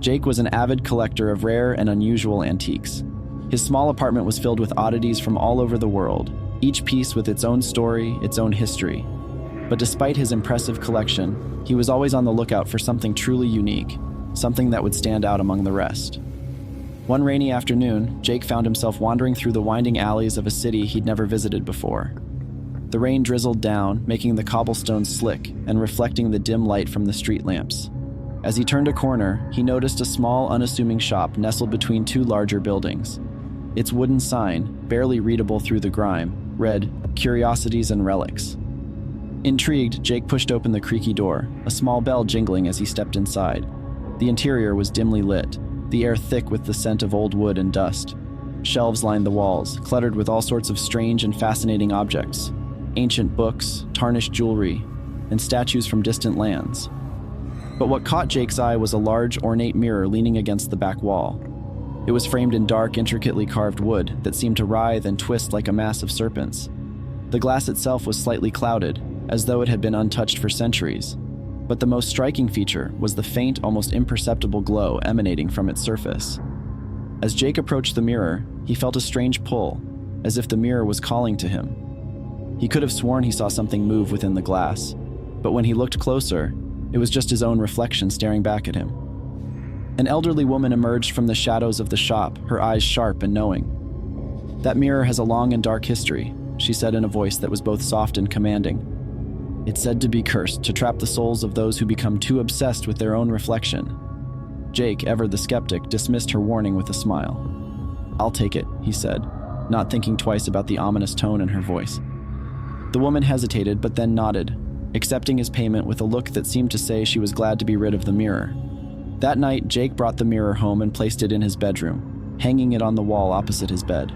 Jake was an avid collector of rare and unusual antiques. His small apartment was filled with oddities from all over the world, each piece with its own story, its own history. But despite his impressive collection, he was always on the lookout for something truly unique, something that would stand out among the rest. One rainy afternoon, Jake found himself wandering through the winding alleys of a city he'd never visited before. The rain drizzled down, making the cobblestones slick and reflecting the dim light from the street lamps. As he turned a corner, he noticed a small, unassuming shop nestled between two larger buildings. Its wooden sign, barely readable through the grime, read, "Curiosities and Relics." Intrigued, Jake pushed open the creaky door, a small bell jingling as he stepped inside. The interior was dimly lit, the air thick with the scent of old wood and dust. Shelves lined the walls, cluttered with all sorts of strange and fascinating objects. Ancient books, tarnished jewelry, and statues from distant lands. But what caught Jake's eye was a large, ornate mirror leaning against the back wall. It was framed in dark, intricately carved wood that seemed to writhe and twist like a mass of serpents. The glass itself was slightly clouded, as though it had been untouched for centuries. But the most striking feature was the faint, almost imperceptible glow emanating from its surface. As Jake approached the mirror, he felt a strange pull, as if the mirror was calling to him. He could have sworn he saw something move within the glass, but when he looked closer, it was just his own reflection staring back at him. An elderly woman emerged from the shadows of the shop, her eyes sharp and knowing. "That mirror has a long and dark history," she said in a voice that was both soft and commanding. "It's said to be cursed, to trap the souls of those who become too obsessed with their own reflection." Jake, ever the skeptic, dismissed her warning with a smile. "I'll take it," he said, not thinking twice about the ominous tone in her voice. The woman hesitated, but then nodded, accepting his payment with a look that seemed to say she was glad to be rid of the mirror. That night, Jake brought the mirror home and placed it in his bedroom, hanging it on the wall opposite his bed.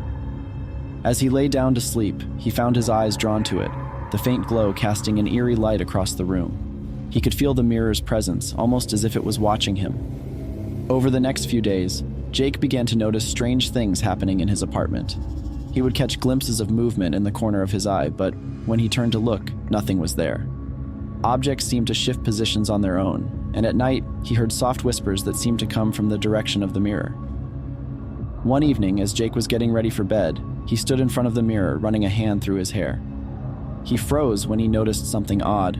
As he lay down to sleep, he found his eyes drawn to it, the faint glow casting an eerie light across the room. He could feel the mirror's presence, almost as if it was watching him. Over the next few days, Jake began to notice strange things happening in his apartment. He would catch glimpses of movement in the corner of his eye, but when he turned to look, nothing was there. Objects seemed to shift positions on their own, and at night, he heard soft whispers that seemed to come from the direction of the mirror. One evening, as Jake was getting ready for bed, he stood in front of the mirror, running a hand through his hair. He froze when he noticed something odd.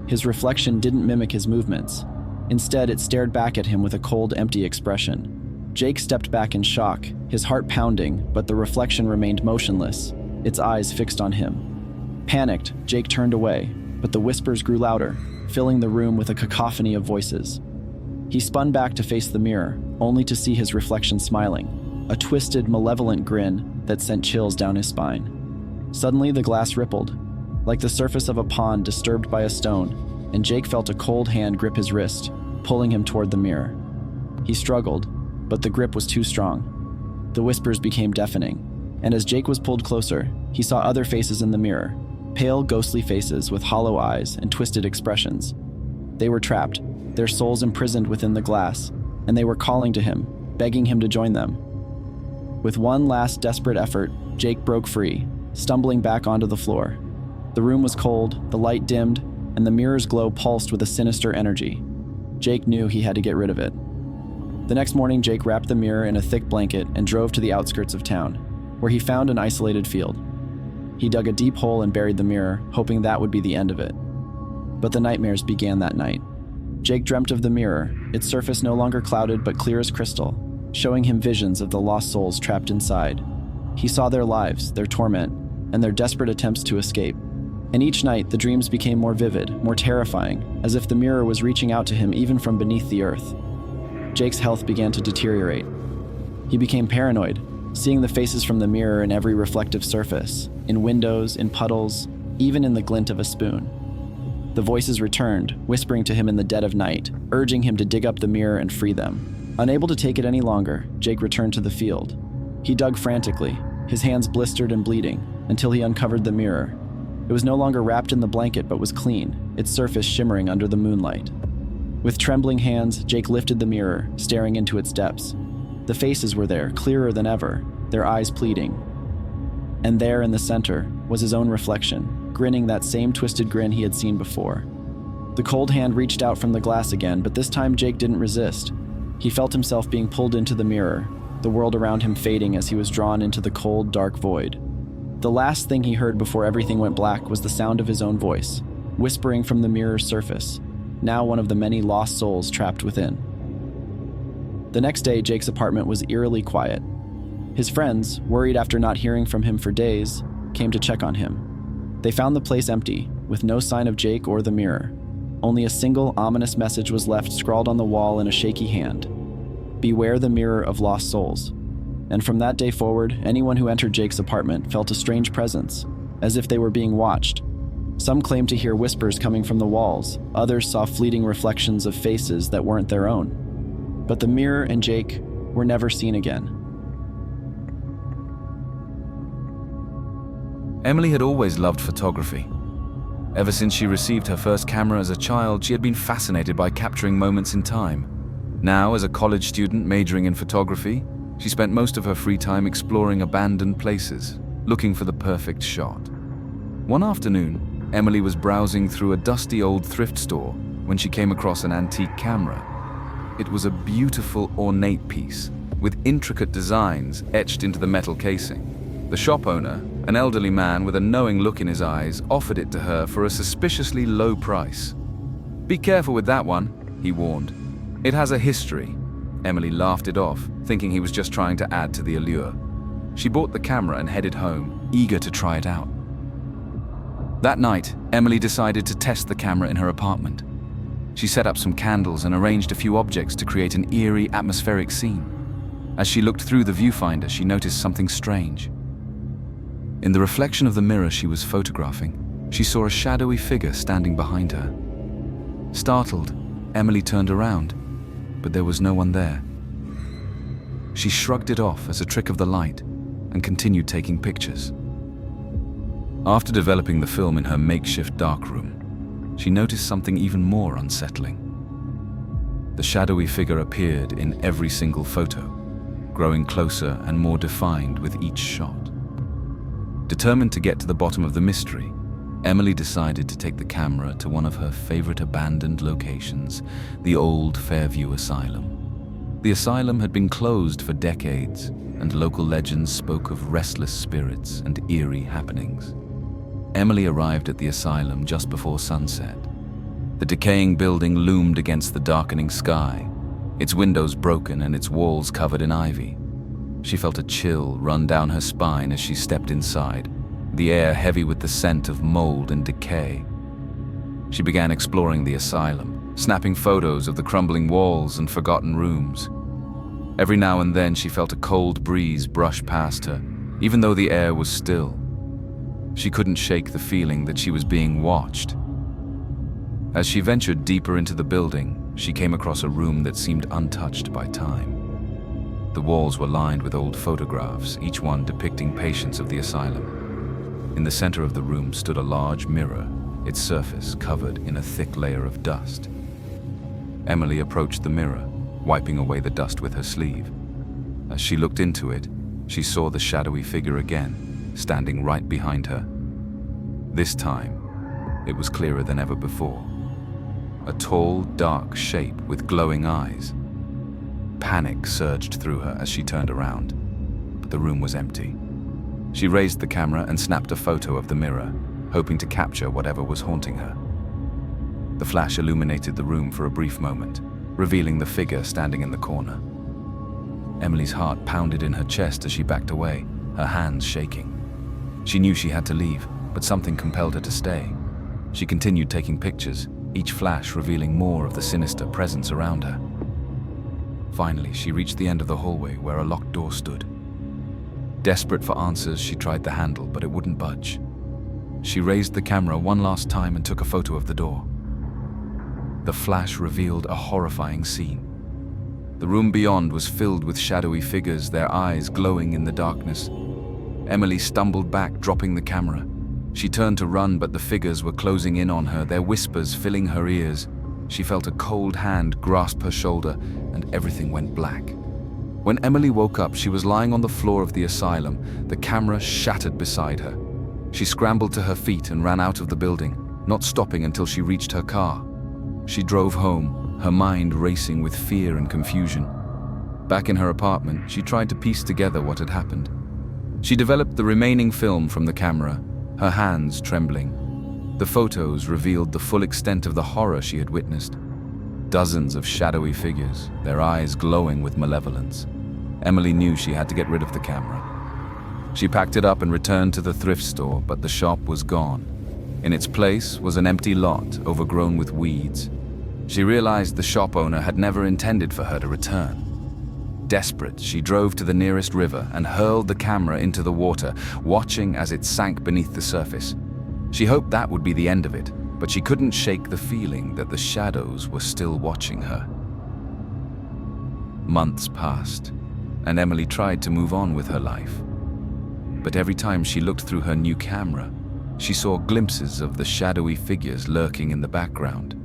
His reflection didn't mimic his movements. Instead, it stared back at him with a cold, empty expression. Jake stepped back in shock, his heart pounding, but the reflection remained motionless, its eyes fixed on him. Panicked, Jake turned away, but the whispers grew louder, filling the room with a cacophony of voices. He spun back to face the mirror, only to see his reflection smiling, a twisted, malevolent grin that sent chills down his spine. Suddenly, the glass rippled, like the surface of a pond disturbed by a stone, and Jake felt a cold hand grip his wrist, pulling him toward the mirror. He struggled, but the grip was too strong. The whispers became deafening, and as Jake was pulled closer, he saw other faces in the mirror, pale, ghostly faces with hollow eyes and twisted expressions. They were trapped, their souls imprisoned within the glass, and they were calling to him, begging him to join them. With one last desperate effort, Jake broke free, stumbling back onto the floor. The room was cold, the light dimmed, and the mirror's glow pulsed with a sinister energy. Jake knew he had to get rid of it. The next morning, Jake wrapped the mirror in a thick blanket and drove to the outskirts of town, where he found an isolated field. He dug a deep hole and buried the mirror, hoping that would be the end of it. But the nightmares began that night. Jake dreamt of the mirror, its surface no longer clouded but clear as crystal, showing him visions of the lost souls trapped inside. He saw their lives, their torment, and their desperate attempts to escape. And each night, the dreams became more vivid, more terrifying, as if the mirror was reaching out to him even from beneath the earth. Jake's health began to deteriorate. He became paranoid, seeing the faces from the mirror in every reflective surface, in windows, in puddles, even in the glint of a spoon. The voices returned, whispering to him in the dead of night, urging him to dig up the mirror and free them. Unable to take it any longer, Jake returned to the field. He dug frantically, his hands blistered and bleeding, until he uncovered the mirror. It was no longer wrapped in the blanket but was clean, its surface shimmering under the moonlight. With trembling hands, Jake lifted the mirror, staring into its depths. The faces were there, clearer than ever, their eyes pleading. And there in the center was his own reflection, grinning that same twisted grin he had seen before. The cold hand reached out from the glass again, but this time Jake didn't resist. He felt himself being pulled into the mirror, the world around him fading as he was drawn into the cold, dark void. The last thing he heard before everything went black was the sound of his own voice, whispering from the mirror's surface, now one of the many lost souls trapped within. The next day, Jake's apartment was eerily quiet. His friends, worried after not hearing from him for days, came to check on him. They found the place empty, with no sign of Jake or the mirror. Only a single ominous message was left scrawled on the wall in a shaky hand. "Beware the mirror of lost souls." And from that day forward, anyone who entered Jake's apartment felt a strange presence, as if they were being watched. Some claimed to hear whispers coming from the walls, others saw fleeting reflections of faces that weren't their own. But the mirror and Jake were never seen again. Emily had always loved photography. Ever since she received her first camera as a child, she had been fascinated by capturing moments in time. Now, as a college student majoring in photography, she spent most of her free time exploring abandoned places, looking for the perfect shot. One afternoon, Emily was browsing through a dusty old thrift store when she came across an antique camera. It was a beautiful, ornate piece, with intricate designs etched into the metal casing. The shop owner, an elderly man with a knowing look in his eyes, offered it to her for a suspiciously low price. "Be careful with that one," he warned. "It has a history." Emily laughed it off, thinking he was just trying to add to the allure. She bought the camera and headed home, eager to try it out. That night, Emily decided to test the camera in her apartment. She set up some candles and arranged a few objects to create an eerie, atmospheric scene. As she looked through the viewfinder, she noticed something strange. In the reflection of the mirror she was photographing, she saw a shadowy figure standing behind her. Startled, Emily turned around, but there was no one there. She shrugged it off as a trick of the light and continued taking pictures. After developing the film in her makeshift darkroom, she noticed something even more unsettling. The shadowy figure appeared in every single photo, growing closer and more defined with each shot. Determined to get to the bottom of the mystery, Emily decided to take the camera to one of her favorite abandoned locations, the old Fairview Asylum. The asylum had been closed for decades, and local legends spoke of restless spirits and eerie happenings. Emily arrived at the asylum just before sunset. The decaying building loomed against the darkening sky, its windows broken and its walls covered in ivy. She felt a chill run down her spine as she stepped inside, the air heavy with the scent of mold and decay. She began exploring the asylum, snapping photos of the crumbling walls and forgotten rooms. Every now and then she felt a cold breeze brush past her, even though the air was still. She couldn't shake the feeling that she was being watched. As she ventured deeper into the building, she came across a room that seemed untouched by time. The walls were lined with old photographs, each one depicting patients of the asylum. In the center of the room stood a large mirror, its surface covered in a thick layer of dust. Emily approached the mirror, wiping away the dust with her sleeve. As she looked into it, she saw the shadowy figure again, standing right behind her. This time, it was clearer than ever before. A tall, dark shape with glowing eyes. Panic surged through her as she turned around, but the room was empty. She raised the camera and snapped a photo of the mirror, hoping to capture whatever was haunting her. The flash illuminated the room for a brief moment, revealing the figure standing in the corner. Emily's heart pounded in her chest as she backed away, her hands shaking. She knew she had to leave, but something compelled her to stay. She continued taking pictures, each flash revealing more of the sinister presence around her. Finally, she reached the end of the hallway where a locked door stood. Desperate for answers, she tried the handle, but it wouldn't budge. She raised the camera one last time and took a photo of the door. The flash revealed a horrifying scene. The room beyond was filled with shadowy figures, their eyes glowing in the darkness. Emily stumbled back, dropping the camera. She turned to run, but the figures were closing in on her, their whispers filling her ears. She felt a cold hand grasp her shoulder, and everything went black. When Emily woke up, she was lying on the floor of the asylum, the camera shattered beside her. She scrambled to her feet and ran out of the building, not stopping until she reached her car. She drove home, her mind racing with fear and confusion. Back in her apartment, she tried to piece together what had happened. She developed the remaining film from the camera, her hands trembling. The photos revealed the full extent of the horror she had witnessed. Dozens of shadowy figures, their eyes glowing with malevolence. Emily knew she had to get rid of the camera. She packed it up and returned to the thrift store, but the shop was gone. In its place was an empty lot overgrown with weeds. She realized the shop owner had never intended for her to return. Desperate, she drove to the nearest river and hurled the camera into the water, watching as it sank beneath the surface. She hoped that would be the end of it, but she couldn't shake the feeling that the shadows were still watching her. Months passed, and Emily tried to move on with her life. But every time she looked through her new camera, she saw glimpses of the shadowy figures lurking in the background.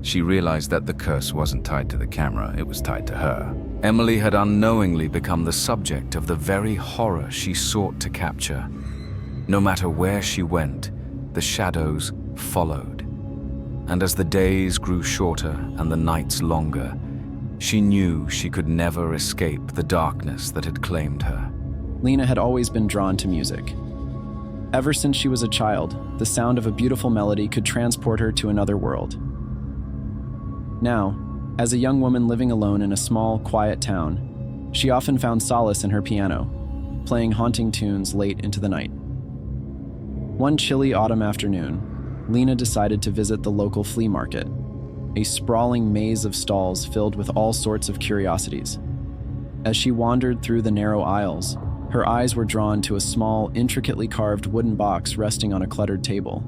She realized that the curse wasn't tied to the camera, it was tied to her. Emily had unknowingly become the subject of the very horror she sought to capture. No matter where she went, the shadows followed. And as the days grew shorter and the nights longer, she knew she could never escape the darkness that had claimed her. Lena had always been drawn to music. Ever since she was a child, the sound of a beautiful melody could transport her to another world. Now, as a young woman living alone in a small, quiet town, she often found solace in her piano, playing haunting tunes late into the night. One chilly autumn afternoon, Lena decided to visit the local flea market, a sprawling maze of stalls filled with all sorts of curiosities. As she wandered through the narrow aisles, her eyes were drawn to a small, intricately carved wooden box resting on a cluttered table.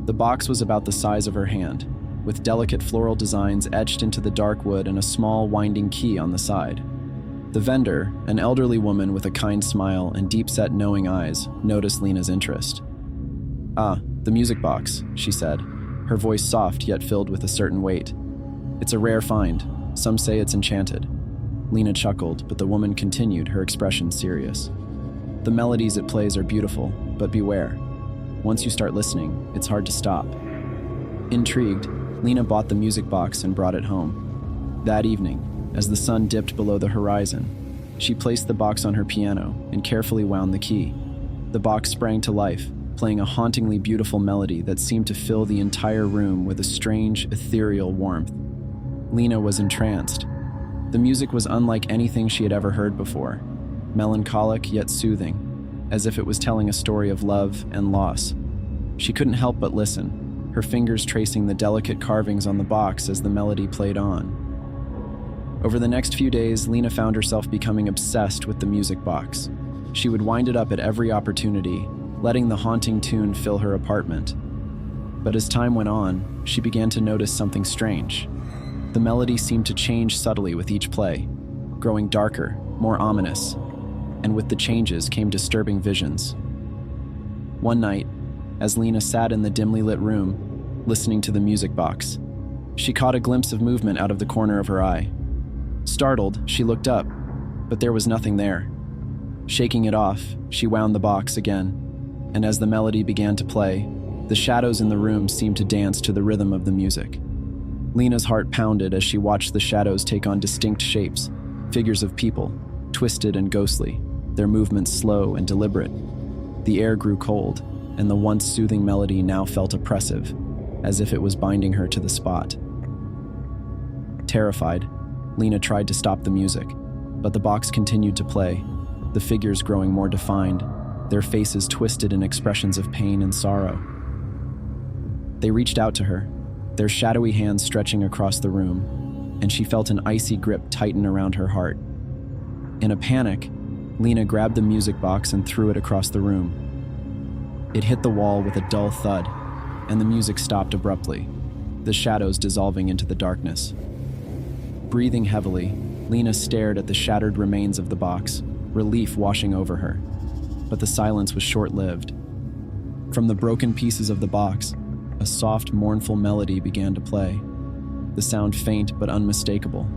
The box was about the size of her hand, with delicate floral designs etched into the dark wood and a small, winding key on the side. The vendor, an elderly woman with a kind smile and deep-set knowing eyes, noticed Lena's interest. "Ah, the music box," she said, her voice soft yet filled with a certain weight. "It's a rare find. Some say it's enchanted." Lena chuckled, but the woman continued, her expression serious. "The melodies it plays are beautiful, but beware. Once you start listening, it's hard to stop." Intrigued, Lena bought the music box and brought it home. That evening, as the sun dipped below the horizon, she placed the box on her piano and carefully wound the key. The box sprang to life, playing a hauntingly beautiful melody that seemed to fill the entire room with a strange, ethereal warmth. Lena was entranced. The music was unlike anything she had ever heard before, melancholic yet soothing, as if it was telling a story of love and loss. She couldn't help but listen, her fingers tracing the delicate carvings on the box as the melody played on. Over the next few days, Lena found herself becoming obsessed with the music box. She would wind it up at every opportunity, letting the haunting tune fill her apartment. But as time went on, she began to notice something strange. The melody seemed to change subtly with each play, growing darker, more ominous, and with the changes came disturbing visions. One night, as Lena sat in the dimly lit room, listening to the music box, she caught a glimpse of movement out of the corner of her eye. Startled, she looked up, but there was nothing there. Shaking it off, she wound the box again, and as the melody began to play, the shadows in the room seemed to dance to the rhythm of the music. Lena's heart pounded as she watched the shadows take on distinct shapes, figures of people, twisted and ghostly, their movements slow and deliberate. The air grew cold, and the once soothing melody now felt oppressive, as if it was binding her to the spot. Terrified, Lena tried to stop the music, but the box continued to play, the figures growing more defined, their faces twisted in expressions of pain and sorrow. They reached out to her, their shadowy hands stretching across the room, and she felt an icy grip tighten around her heart. In a panic, Lena grabbed the music box and threw it across the room. It hit the wall with a dull thud, and the music stopped abruptly, the shadows dissolving into the darkness. Breathing heavily, Lena stared at the shattered remains of the box, relief washing over her. But the silence was short-lived. From the broken pieces of the box, a soft, mournful melody began to play, the sound faint but unmistakable.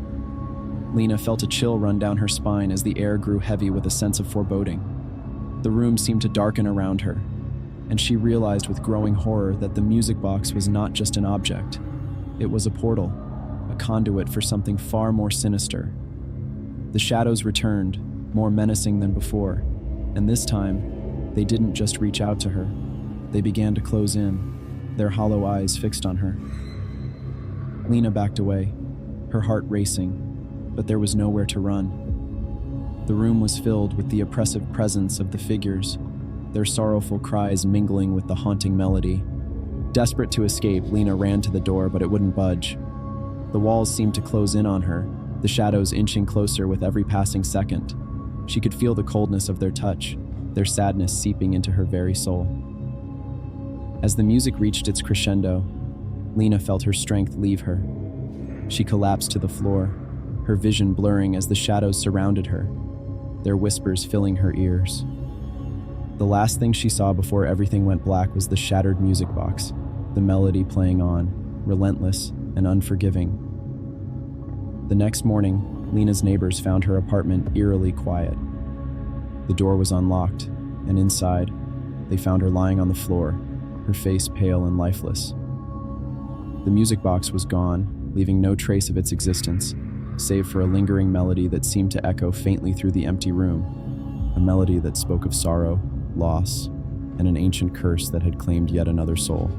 Lena felt a chill run down her spine as the air grew heavy with a sense of foreboding. The room seemed to darken around her, and she realized with growing horror that the music box was not just an object. It was a portal, a conduit for something far more sinister. The shadows returned, more menacing than before, and this time, they didn't just reach out to her. They began to close in, their hollow eyes fixed on her. Lena backed away, her heart racing, but there was nowhere to run. The room was filled with the oppressive presence of the figures, their sorrowful cries mingling with the haunting melody. Desperate to escape, Lena ran to the door, but it wouldn't budge. The walls seemed to close in on her, the shadows inching closer with every passing second. She could feel the coldness of their touch, their sadness seeping into her very soul. As the music reached its crescendo, Lena felt her strength leave her. She collapsed to the floor, her vision blurring as the shadows surrounded her, their whispers filling her ears. The last thing she saw before everything went black was the shattered music box, the melody playing on, relentless and unforgiving. The next morning, Lena's neighbors found her apartment eerily quiet. The door was unlocked, and inside, they found her lying on the floor, her face pale and lifeless. The music box was gone, leaving no trace of its existence, save for a lingering melody that seemed to echo faintly through the empty room, a melody that spoke of sorrow, loss, and an ancient curse that had claimed yet another soul.